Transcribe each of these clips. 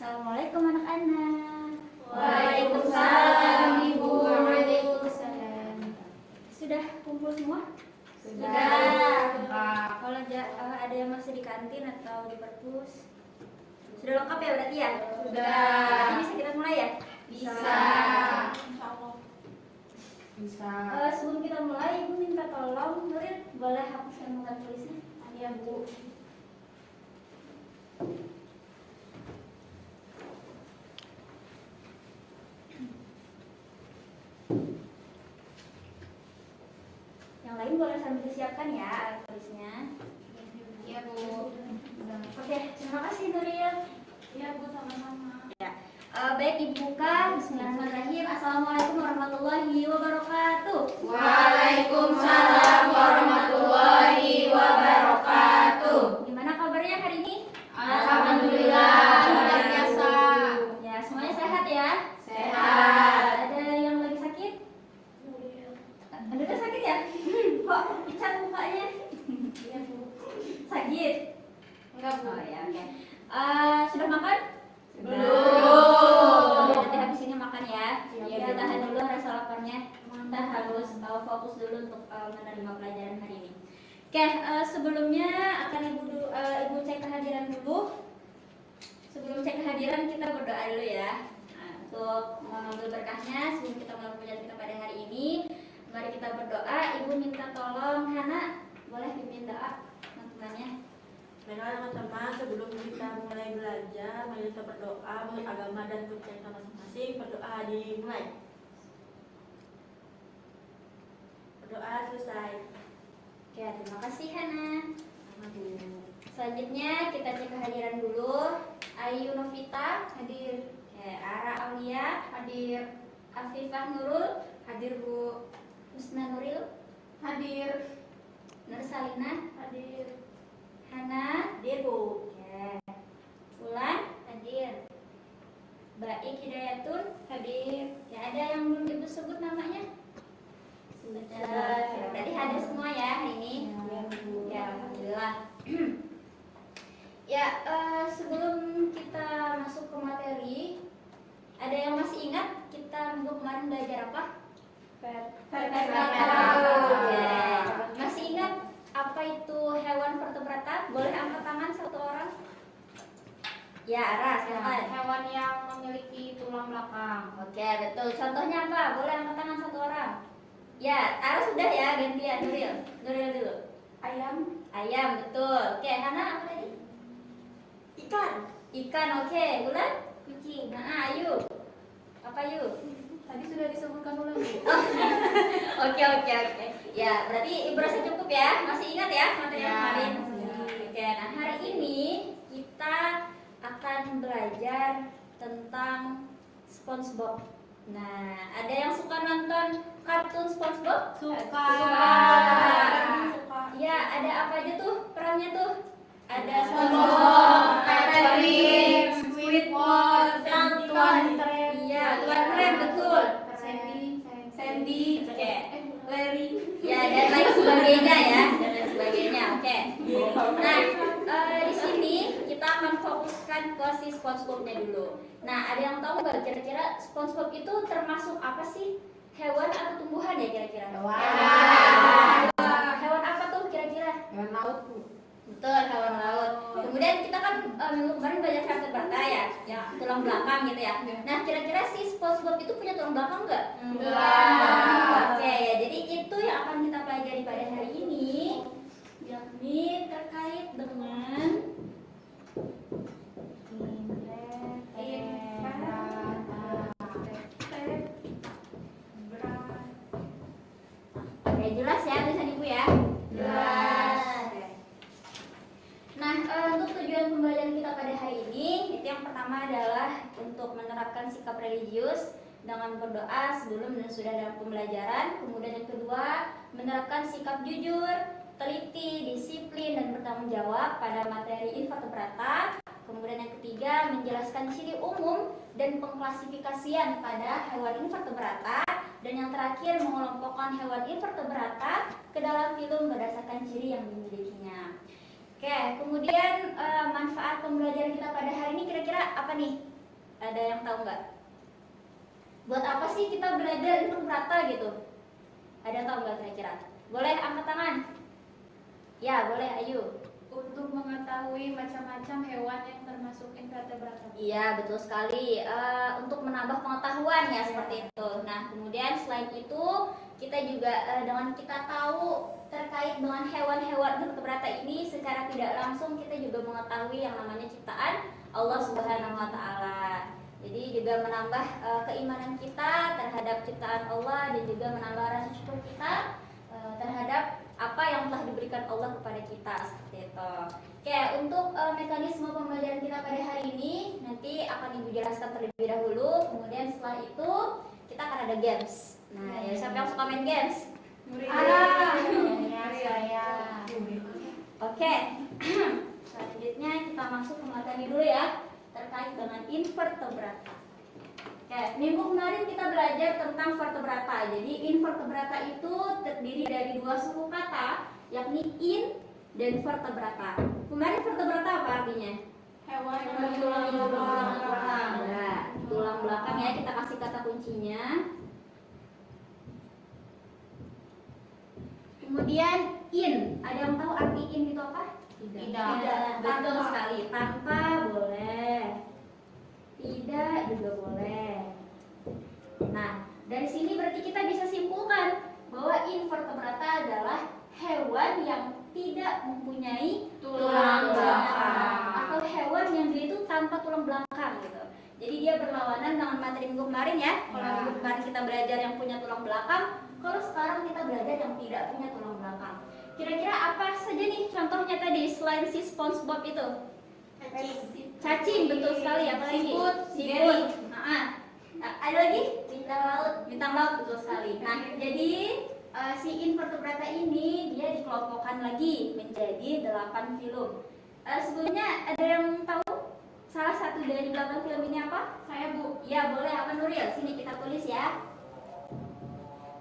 Assalamualaikum anak-anak. Waalaikumsalam Ibu. Waalaikumsalam. Sudah kumpul semua? Sudah. Kalau ada yang masih di kantin atau di perpus, sudah lengkap ya berarti ya? Sudah. Berarti bisa kita mulai ya? Bisa. Insyaallah. Bisa. Sebelum kita mulai, Ibu minta tolong Nuril boleh hapuskan muka tulisnya? Iya Bu. Yang lain boleh sambil disiapkan ya alat tulisnya. Iya Bu. Oke, terima kasih Nuril. Iya Bu, sama-sama. Ya. Baik, dibuka. Bismillahirrahmanirrahim. Assalamualaikum warahmatullahi wabarakatuh. Waalaikumsalam warahmatullahi wabarakatuh. Gimana kabarnya hari ini? Alhamdulillah, luar biasa. Ya, semuanya sehat ya? Sehat. Ada yang lagi sakit? Ada yang sakit ya? Kok pucat mukanya? Iya Bu. Sakit? Enggak Bu. Oh ya, oke. Sudah makan? Belum. Nanti habis ini makan ya. Iya, Ya, Bu. tahan dulu rasa laparnya. Kita harus fokus dulu untuk menerima pelajaran hari ini. Oke, sebelumnya akan ibu cek kehadiran dulu. Sebelum cek kehadiran kita berdoa dulu ya. Nah, untuk mengambil berkahnya sebelum kita mulai pelajaran kita pada hari ini, mari kita berdoa. Ibu minta tolong Hana, boleh pimpin doa teman-temannya. Baiklah teman-teman, sebelum kita mulai belajar, mari kita berdoa menurut agama dan kepercayaan masing-masing. Berdoa dimulai. Berdoa selesai. Oke, terima kasih Hana. Selanjutnya kita cek kehadiran dulu. Ayu Novita hadir. Oke, Ara Aulia Hadir. Afifah Nurul Hadir Bu. Husna Nuril Hadir. Nur Salina Hadir. Hana Hadir Bu. Oke. Ulan hadir. Baik Hidayatun Hadir. ya, ada yang belum ibu sebut namanya? Sudah. Berarti hadir semua ya hari ini. Iya Bu. Ya, alhamdulillah. Ya, sebelum kita masuk ke materi, ada yang masih ingat kita minggu kemarin belajar apa? Vertebrata. Oke. Masih ingat apa itu hewan vertebrata? Boleh angkat tangan satu orang? Ya, Ara, silakan. Hewan yang memiliki tulang belakang. Oke, betul. Contohnya apa? Boleh angkat tangan satu orang? Ya, Ara sudah ya, gantian Nuril. Nuril dulu. Ayam. Ayam, betul. Oke, Hana apa tadi? Ikan. Ikan, oke. Bulan? Kucing. Nah, Ayu. Apa Ayu? Tadi sudah disebutkan ulang Bu. Oke. Ya, berarti ibu rasa cukup ya? Masih ingat ya materi yang Ya. kemarin? Ya. Oke, nah hari ini kita akan belajar tentang SpongeBob. Nah, ada yang suka nonton kartun SpongeBob? Suka. Ya, ada apa aja tuh perannya tuh? Ada SpongeBob, Patrick, Squidward, Tuan Tren. Iya, Tuan Tren betul. Sandy, Oke. Larry. Ya, dan lain sebagainya ya, dan lain sebagainya. Oke. Nah, di sini kita akan fokuskan ke si SpongeBob-nya dulu. Nah, ada yang tahu nggak kira-kira SpongeBob itu termasuk apa sih? Hewan atau tumbuhan ya kira-kira? Hewan apa tuh kira-kira? Hewan laut Bu. Betul, hewan laut. Kemudian kita kan minggu kemarin belajar vertebrata ya, yang tulang belakang gitu ya. Nah, kira-kira si SpongeBob itu punya tulang belakang nggak? Enggak. Oke, ya, jadi itu yang akan kita pelajari pada hari ini, yakni terkait dengan Oke, jelas ya tulisan ibu ya? Jelas. Nah, untuk tujuan pembelajaran kita pada hari ini, itu yang pertama adalah untuk menerapkan sikap religius dengan berdoa sebelum dan sudah dalam pembelajaran. Kemudian yang kedua, menerapkan sikap jujur, teliti, disiplin, dan bertanggung jawab pada materi invertebrata. Kemudian yang ketiga, menjelaskan ciri umum dan pengklasifikasian pada hewan invertebrata. Dan yang terakhir, mengelompokkan hewan invertebrata ke dalam filum berdasarkan ciri yang dimilikinya. Oke, kemudian manfaat pembelajaran kita pada hari ini kira-kira apa nih? Ada yang tahu nggak? Buat apa sih kita belajar invertebrata gitu? Ada yang tahu nggak kira-kira? Boleh angkat tangan. Ya, boleh, ayo. Untuk mengetahui macam-macam hewan yang termasuk invertebrata. Iya, betul sekali. Untuk menambah pengetahuan ya seperti itu. Nah, kemudian selain itu kita juga dengan kita tahu terkait dengan hewan-hewan invertebrata ini secara tidak langsung kita juga mengetahui yang namanya ciptaan Allah Subhanahu wa taala. Jadi juga menambah keimanan kita terhadap ciptaan Allah dan juga menambah rasa syukur kita terhadap apa yang telah diberikan Allah kepada kita seperti itu. Oke, untuk mekanisme pembelajaran kita pada hari ini nanti akan Ibu jelaskan terlebih dahulu. Kemudian setelah itu kita akan ada games. Nah, ya siapa yang suka main games? Saya. Oke. Selanjutnya kita masuk ke materi dulu ya terkait dengan invertebrata. Oke, minggu kemarin kita belajar tentang vertebrata. Jadi invertebrata itu terdiri dari dua suku kata, yakni in dan vertebrata. Kemarin vertebrata apa artinya? Hewan Tulang belakang. Nah, tulang belakang ya, kita kasih kata kuncinya. Kemudian in, ada yang tahu arti in itu apa? Tidak. Betul sekali. Tanpa boleh. Tidak juga boleh. Nah, dari sini berarti kita bisa simpulkan bahwa invertebrata adalah hewan yang tidak mempunyai Tulang belakang. atau hewan yang dia itu tanpa tulang belakang gitu. Jadi dia berlawanan dengan materi minggu kemarin ya. Kalau minggu kemarin kita belajar yang punya tulang belakang, kalau sekarang kita belajar yang tidak punya tulang belakang. Kira-kira apa saja nih contohnya tadi selain si SpongeBob itu? Cacing, betul sekali. Apa lagi? Siput. Ada lagi? Bintang laut, betul sekali. Nah, jadi si invertebrata ini dia dikelompokkan lagi menjadi 8 film. Sebelumnya ada yang tahu salah satu dari 8 film ini apa? Saya, Bu. Ya, boleh. Apa Nuril? Sini kita tulis ya.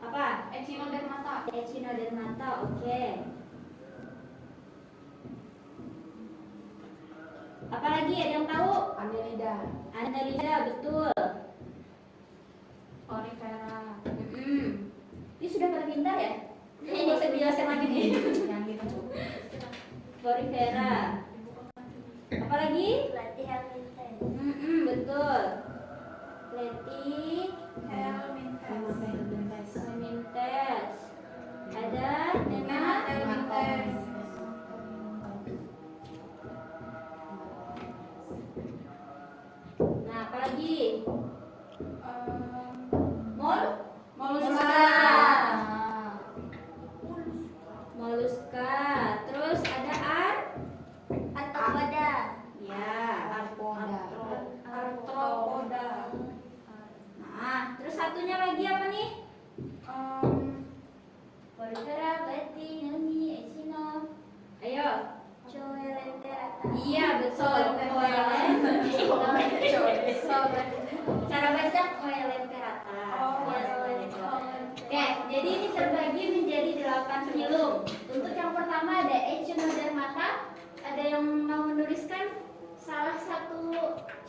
Apa? Echinodermata. Echinodermata, oke. Apa lagi ada yang tahu? Annelida, betul. Orifera. Ini sudah pada pintar ya? Ini nggak usah dijelaskan lagi nih. Florifera. Apa lagi? Betul. Helmintes. Ada Helmintes. Nah, apa lagi? Moluska. Moluska. Terus ada arthropoda. Ya. Arthropoda. Nah, terus satunya lagi apa nih? Porifera, Bati, Nuni, Echino. Ayo. Coelenterata. Iya, betul. Cara baca Coelenterata. Oke, jadi ini terbagi menjadi 8 film. Untuk yang pertama ada Echinodermata. Ada yang mau menuliskan salah satu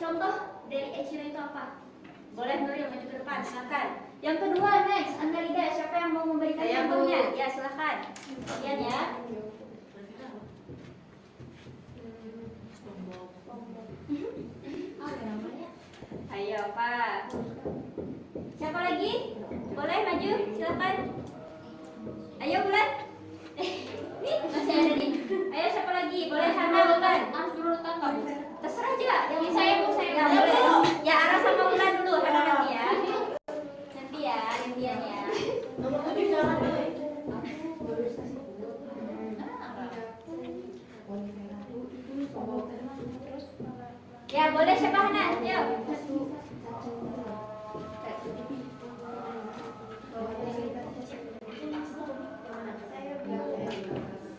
contoh dari Echino itu apa? Boleh Nuril maju ke depan, silakan. Yang kedua next, Annelida, siapa yang mau memberikan contohnya? Ya, silakan. Kemudian ya. Ayo, Pak. Siapa lagi? Boleh maju, silakan. Ayo, Bulan. Nih, masih ada nih. Ayo, siapa lagi? Boleh Hana, Bulan. Terserah aja. Yang saya Bu, ya, boleh. Ya, arah sama Bulan dulu, Hana nanti ya. Nanti ya, gantian ya. Nomor 7 jangan dulu. Ya, boleh siapa Hana? Ayo.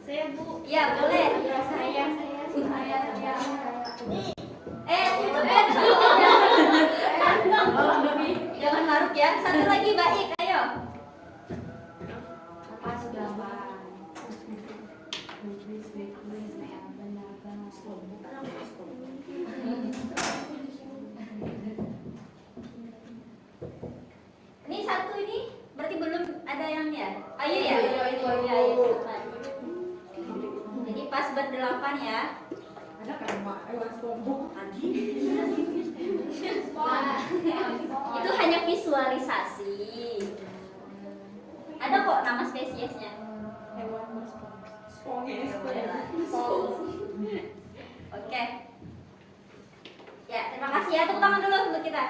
Saya Bu. Ya, boleh. Saya. Jangan maruk ya. Satu lagi baik, ayo. Apa sudah Tadi Nah, itu hanya visualisasi. Ada kok nama spesiesnya. Hewan berspons. Oke. Ya, terima kasih ya. Tepuk tangan dulu untuk kita.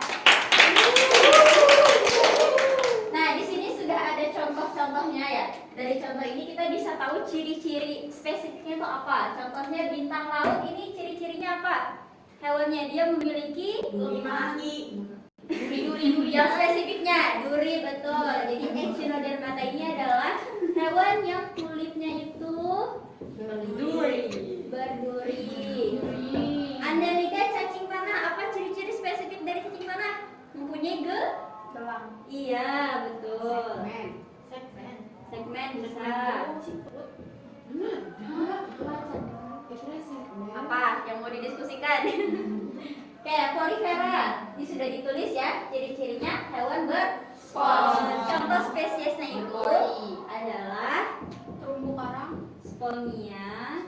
Nah, di sini sudah ada contoh-contohnya ya. Dari contoh ini kita bisa tahu ciri-ciri spesifiknya itu apa. Contohnya bintang laut ini ciri-cirinya apa? Hewannya dia memiliki maki. duri. Yang spesifiknya duri, betul. Jadi Echinodermata ini adalah hewan yang kulitnya itu berduri. Anda lihat cacing tanah, apa ciri-ciri spesifik dari cacing tanah? Mempunyai Belang. Iya, betul. Segmen besar. Apa yang mau didiskusikan? Kayak Porifera, ini sudah ditulis ya, ciri-cirinya hewan berspons. Contoh spesiesnya itu adalah Terumbu karang. Sponia.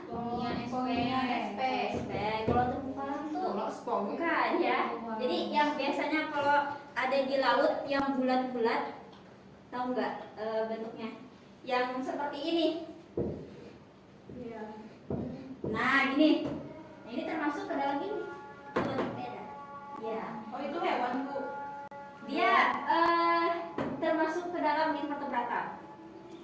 Sponia SP. Kalau terumbu karang tuh bukan ya. Jadi yang biasanya kalau ada di laut yang bulat-bulat, tahu nggak bentuknya? Yang seperti ini. Iya. Nah, gini. Nah, ini termasuk ke dalam ini. Beda. Ya. Oh itu hewan Bu. Dia termasuk ke dalam invertebrata.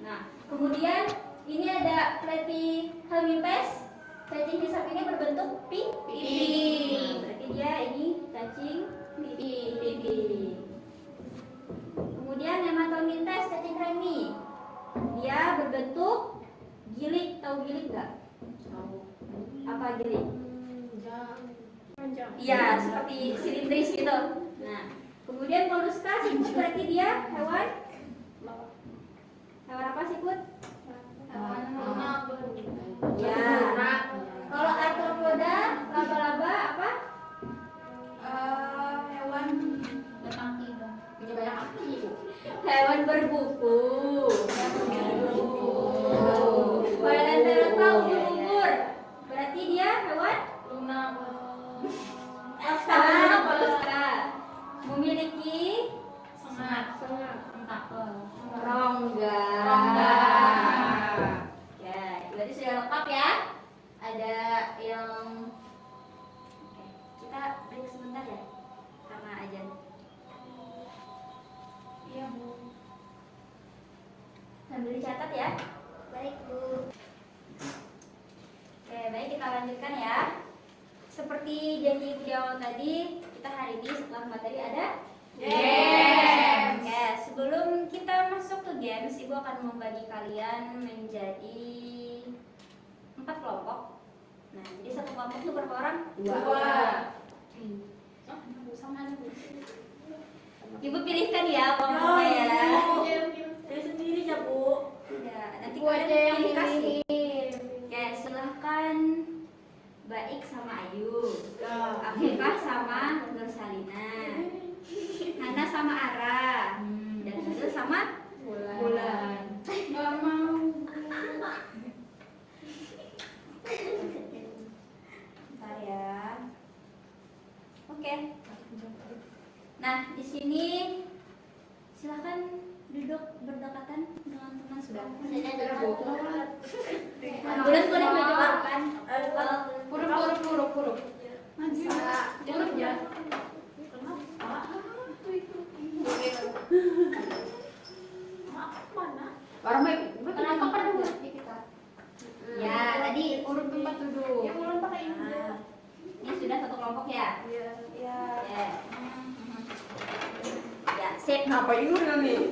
Nah, kemudian ini ada Platyhelminthes. Cacing hisap ini berbentuk pipi. Berarti dia ini cacing pipi. Kemudian Nematolminthes, cacing kremi. Dia berbentuk gilik. Tahu gilik nggak? Apa gilik? Panjang. Iya, seperti silindris gitu. Nah, kemudian Mollusca siput berarti dia hewan apa siput? Hewan lunak. lunak. Ya. Kalau arthropoda, laba-laba apa? Hewan berkaki dong. Punya banyak kaki Bu. Hewan berbuku. Balanterata ubur-ubur. Berarti dia hewan Lunak. Mollusca. Memiliki Sengat. rongga. Rongga. Ya, berarti sudah lengkap ya. Ada yang Oke, kita break sebentar ya karena ajan. Iya Bu. Sambil dicatat ya. Baik Bu. Oke, baik kita lanjutkan ya. Seperti janji di awal tadi, kita hari ini setelah materi ada Games. Oke, sebelum kita masuk ke games, Ibu akan membagi kalian menjadi 4 kelompok. Nah, jadi satu kelompok itu berapa orang? 2. Sama aja Bu. Ibu pilihkan ya kelompoknya ya. Saya sendiri ya Bu. Tidak, nanti Bu aja kalian yang pilih kasih. pilih. Oke, silahkan Baik sama Ayu, Ya. Afifah sama Nursalina, Hana sama Ara, dan Nazil sama Bulan. Nggak mau. Bentar ya. Oke. Nah, di sini silahkan duduk berdekatan dengan teman sudah. Bulan boleh menjawabkan. Huruf. Huruf ya. Kenapa pada huruf di kita? Ya, tadi Huruf tempat duduk. Ya Bulan pakai ini. Nah, ini sudah satu kelompok ya. Iya. Ya. Ya, sip. Apa ini nih?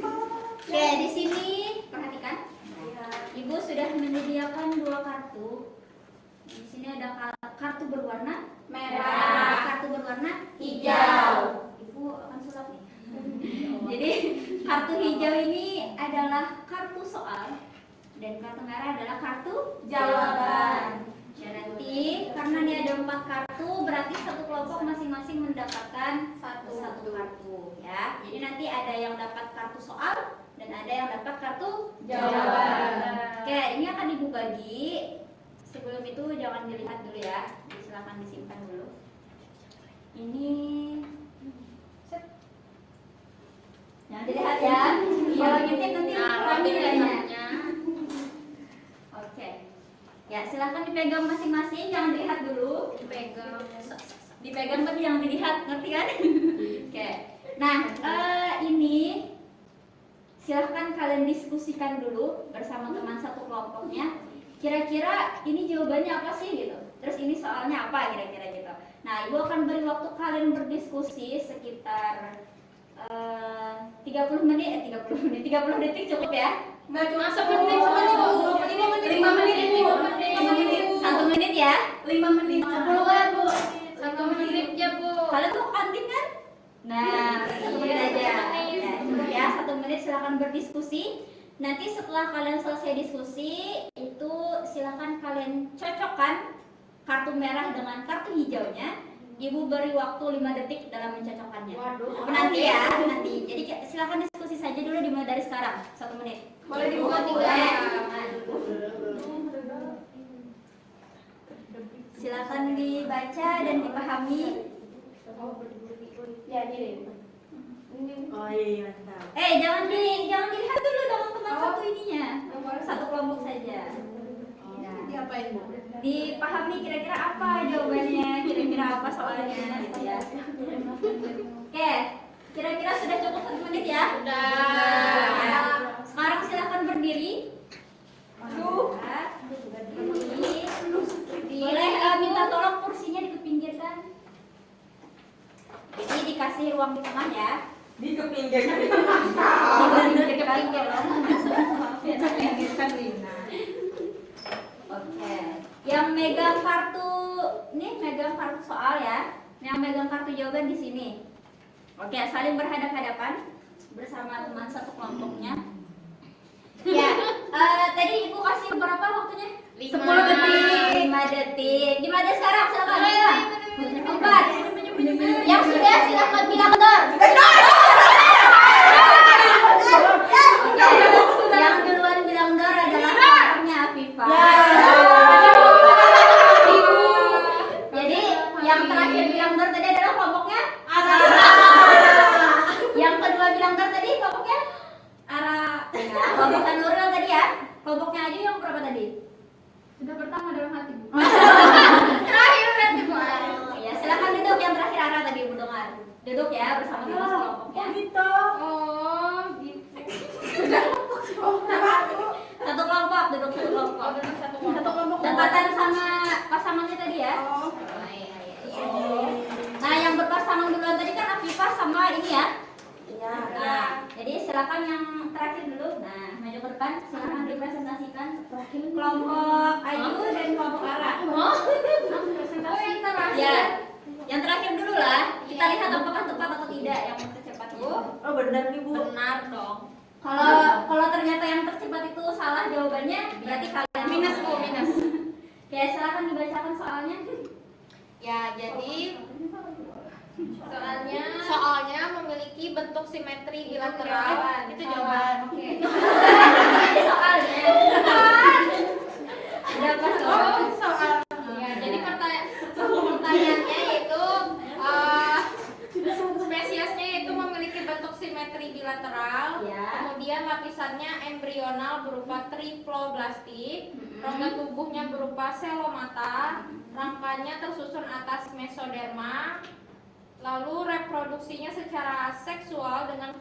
Oke, di sini perhatikan. Ibu sudah menyediakan 2 kartu. Di sini ada kartu berwarna Merah. kartu berwarna Hijau. Ibu akan sulap nih. Jadi kartu hijau ini adalah kartu soal dan kartu merah adalah kartu Jawaban. Dan nanti karena ini ada 4 kartu, berarti satu kelompok masing-masing mendapatkan satu kartu ya. Jadi nanti ada yang dapat kartu soal dan ada yang dapat kartu Jawaban. Oke, ini akan Ibu bagi. Sebelum itu jangan dilihat dulu ya. Di silakan disimpan dulu. Ini jangan dilihat ya. Kalau ngintip nanti kami nilainya. Oke. Ya, silakan dipegang masing-masing, jangan dilihat dulu. Dipegang tapi jangan dilihat, ngerti kan? Oke. Nah, ini silahkan kalian diskusikan dulu bersama teman satu kelompoknya. Kira-kira ini jawabannya apa sih gitu. Terus ini soalnya apa kira-kira gitu. Nah, Ibu akan beri waktu kalian berdiskusi sekitar 30 detik cukup ya? Nggak cuma semenit, 5 menit, 1 menit ya? 5 menit, 10 kan Bu? 1 menit ya Bu. Kalian tuh kantin kan? Nah, 1 menit aja. Ya, cukup ya, 1 menit silakan berdiskusi. Nanti setelah kalian selesai diskusi, itu silakan kalian cocokkan kartu merah dengan kartu hijaunya. Ibu beri waktu 5 detik dalam mencocokkannya. Waduh. Nanti ya, nanti. Jadi silakan diskusi saja dulu dimulai dari sekarang, 1 menit. Boleh dibuka 3. Silakan dibaca dan dipahami. Ya, ini. Oh iya, mantap. Jangan dilihat dulu dong teman satu ininya. Satu kelompok saja. Ya. Diapain Bu? Dipahami kira-kira apa jawabannya, kira-kira apa soalnya gitu ya. Oke, kira-kira sudah cukup 1 menit ya? Ya. Sekarang silakan berdiri. Berdiri. Boleh minta tolong kursinya dipinggirkan. Jadi dikasih ruang di tengah ya. Di kepinggirkan. Dipinggirkan tolong. Oke. Yang megang kartu, nih megang kartu soal ya. Yang megang kartu jawaban di sini. Oke, saling berhadapan-hadapan bersama teman satu kelompoknya. Ya, tadi Ibu kasih berapa waktunya? 10 detik. 5 detik. Gimana sekarang? Silakan. 4. Yang sudah silakan bilang door. Oke. Yang duluan bilang door adalah kelompoknya Afifah. Jadi yang terakhir bilang door tadi adalah kelompoknya Ara. Yang kedua bilang door tadi kelompoknya Ara. Kelompoknya Nurul tadi ya. Kelompoknya Aju yang berapa tadi? Sudah pertama dalam hati Bu. Terakhir nanti Bu. Ya, silakan duduk yang terakhir Ara tadi Ibu dengar. Duduk ya bersama teman kelompoknya. Gitu. Oh, gitu. Satu kelompok, duduk satu kelompok. Oh, duduk satu kelompok. Dekatan sama pasangannya tadi ya. Nah, yang berpasangan duluan tadi kan Afifah sama ini ya. Iya. Nah, jadi silakan yang terakhir dulu. Nah, maju ke depan, silakan dipresentasikan kelompok Ayu dan kelompok Ara. Presentasi terakhir. Ya, yang terakhir dulu lah. Kita lihat apakah tepat atau tidak yang tercepat Bu. Oh benar nih Bu. Benar dong. Kalau ternyata yang tercepat itu salah jawabannya, berarti kalian Minus Bu, minus. Ya, silakan dibacakan soalnya. Ya, jadi soalnya memiliki bentuk simetri bilateral. Itu jawaban. Oke. Ini soalnya. Ada apa soal? Soal. Ya, jadi pertanyaannya yaitu spesiesnya itu memiliki bentuk simetri bilateral. Ya. Kemudian lapisannya embrional berupa triploblastik. Rongga tubuhnya berupa selomata. Rangkanya tersusun atas mesoderma. Lalu reproduksinya secara seksual dengan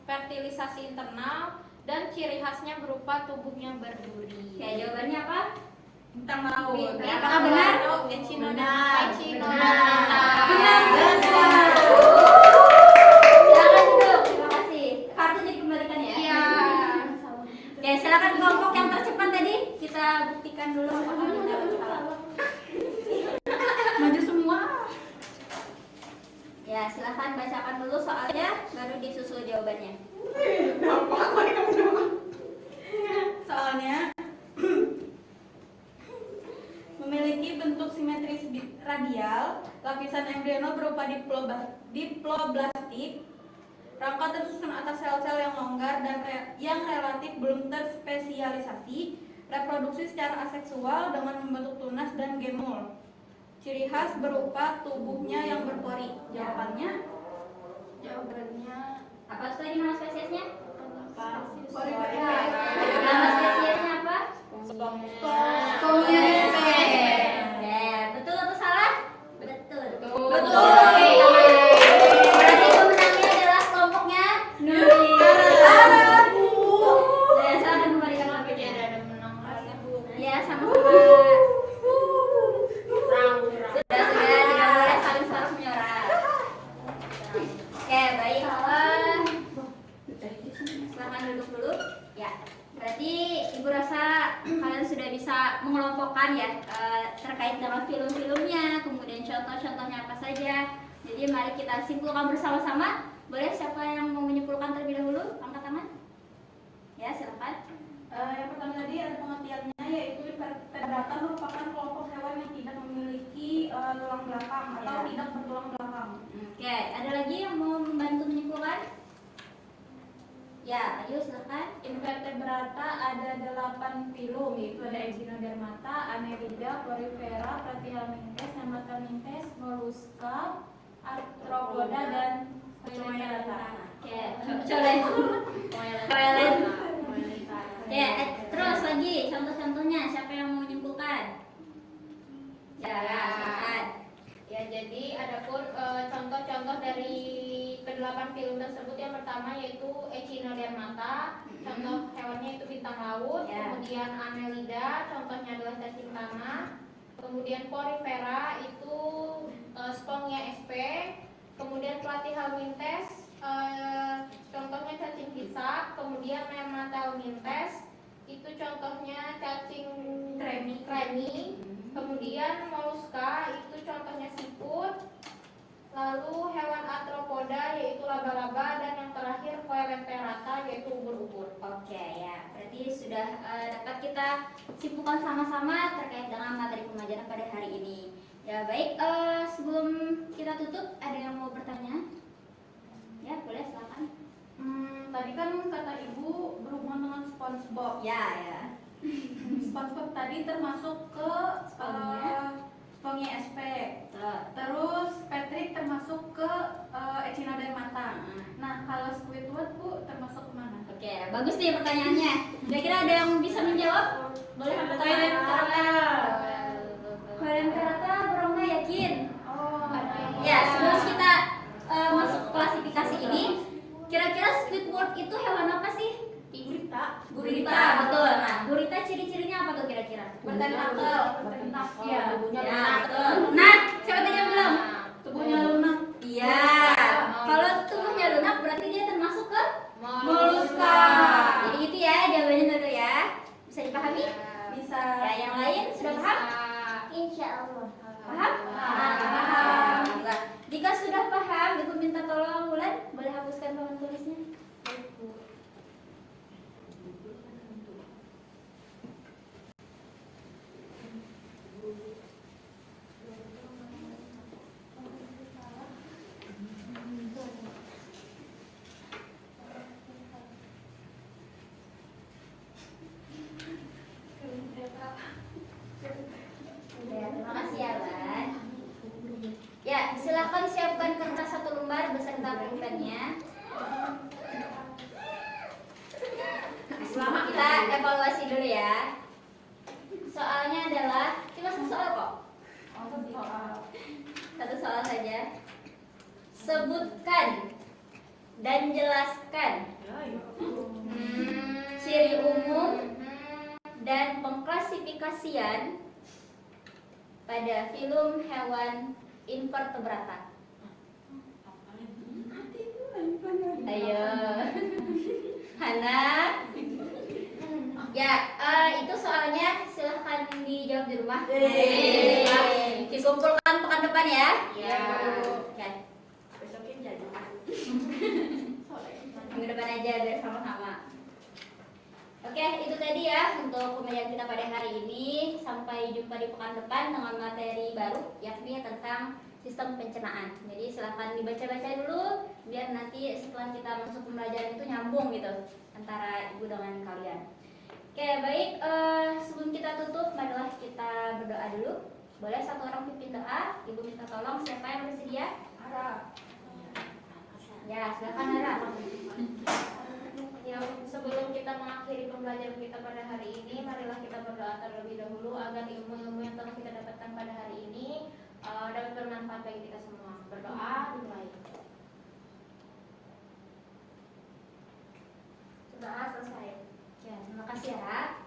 fertilisasi internal dan ciri khasnya berupa tubuhnya berduri. Oke, jawabannya apa? Bintang laut. Ya, apakah benar? Benar. Benar. Silakan duduk. Terima kasih. Kartunya dikembalikan ya. Iya. Oke, silakan kelompok yang tercepat tadi kita buktikan dulu apakah benar atau salah. Maju semua. Ya, silakan bacakan dulu soalnya, baru disusul jawabannya. Soalnya memiliki bentuk simetris radial, lapisan embrional berupa diploblastik, rangka tersusun atas sel-sel yang longgar dan yang relatif belum terspesialisasi, reproduksi secara aseksual dengan membentuk tunas dan gemul. Ciri khas berupa tubuhnya yang berpori. Jawabannya Apa tuh tadi nama spesiesnya? porifera. Nama spesiesnya apa? Spongnya SP. Ya, betul atau salah? Betul. Betul. Berarti pemenangnya adalah kelompoknya Nuri. Ya, silakan kembalikan lagi. Ya, sama-sama. Sudah, tidak boleh saling salah menyorak. Oke, baik. Silahkan duduk dulu. Ya, berarti Ibu rasa kalian sudah bisa mengelompokkan ya terkait dengan film-filmnya, kemudian contoh-contohnya apa saja. Jadi mari kita simpulkan bersama-sama. Boleh siapa yang mau menyimpulkan terlebih dahulu? Angkat tangan. Ya, silakan. Yang pertama tadi ada pengertiannya, yaitu invertebrata merupakan kelompok hewan yang tidak memiliki tulang belakang atau Ya. tidak bertulang belakang. Oke, ada lagi yang mau membantu menyimpulkan? Ya, ayo silakan. Invertebrata ada 8 filum, yaitu ada Echinodermata, Annelida, Porifera, Platyhelminthes, Nematelminthes, Mollusca, Arthropoda, dan Coelentata. Oke, Coelentata. Ya, terus lagi contoh-contohnya siapa yang mau menyimpulkan? Ya, silakan. Ya, jadi adapun contoh-contoh dari kedelapan film tersebut, yang pertama yaitu Echinodermata, contoh hewannya itu bintang laut. Ya. Kemudian Annelida, contohnya adalah cacing tanah. Kemudian Porifera itu Spongnia sp. Kemudian Platyhelminthes, contohnya cacing pisak. Kemudian Nematelminthes itu contohnya cacing kremi. Kemudian Mollusca itu contohnya siput. Lalu hewan arthropoda yaitu laba-laba, dan yang terakhir Coelenterata yaitu ubur-ubur. Oke, ya. Berarti sudah dapat kita simpulkan sama-sama terkait dengan materi pembelajaran pada hari ini. Ya, baik. Sebelum kita tutup, ada yang mau bertanya? Ya, boleh silakan. Tadi kan kata Ibu berhubungan dengan SpongeBob. Ya. SpongeBob tadi termasuk ke Spongnia sp. Terus Patrick termasuk ke Echinodermata. Nah, kalau Squidward Bu termasuk kemana? Oke, bagus nih pertanyaannya. Kira-kira ada yang bisa menjawab? Boleh angkat tangan. Coelenterata, Brongga yakin? Ya, sebelum kita masuk ke klasifikasi ini, kira-kira Squidward itu hewan apa sih? Gurita, betul. Nah, gurita ciri-cirinya apa tuh kira-kira? Bertentakel. Ya, betul. Nah, siapa tadi yang bilang? Tubuhnya lunak. Iya. Kalau tubuhnya lunak berarti dia termasuk ke Mollusca. Jadi gitu ya jawabannya dulu ya. Bisa dipahami? Bisa. Ya, yang lain sudah paham? Insya Allah. Paham? Paham. Nah, jika sudah paham, Ibu minta tolong Wulan, boleh hapuskan papan tulisnya? Ya, terima kasih ya, Lan. Ya, silakan siapkan kertas 1 lembar beserta pulpennya. Kita evaluasi dulu ya. Soalnya adalah cuma satu soal kok. Satu soal saja. Sebutkan dan jelaskan ciri umum dan pengklasifikasian pada film hewan invertebrata. Ayo, Hana. Ya, itu soalnya silahkan dijawab di rumah. Dikumpulkan pekan depan ya. Ya. Oke. Besokin jadi. Minggu depan aja biar sama-sama. Oke, itu tadi ya untuk pembelajaran kita pada hari ini. Sampai jumpa di pekan depan dengan materi baru, yakni tentang sistem pencernaan. Jadi silahkan dibaca-baca dulu biar nanti setelah kita masuk pembelajaran itu nyambung gitu antara ibu dengan kalian. Oke, baik. Sebelum kita tutup, marilah kita berdoa dulu. Boleh satu orang pimpin doa? Ibu minta tolong, siapa yang bersedia? Ara. Ya, silakan Ara. Yang sebelum kita mengakhiri pembelajaran kita pada hari ini, marilah kita berdoa terlebih dahulu agar ilmu-ilmu yang telah kita dapatkan pada hari ini dapat bermanfaat bagi kita semua. Berdoa dimulai. Doa selesai. Ya, terima kasih Ara.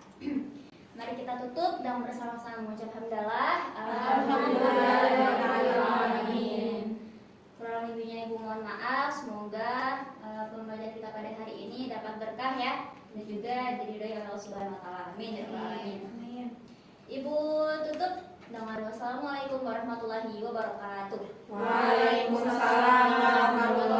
Mari kita tutup dan bersama-sama mengucap hamdalah. Alhamdulillahirrahmanirrahim. Kurang lebihnya Ibu mohon maaf. Semoga pembelajaran kita pada hari ini dapat berkah ya, dan juga diridhoi oleh Allah Subhanahu wa taala. Amin ya rabbal alamin. Amin. Ibu tutup dengan wassalamualaikum warahmatullahi wabarakatuh. Waalaikumsalam warahmatullahi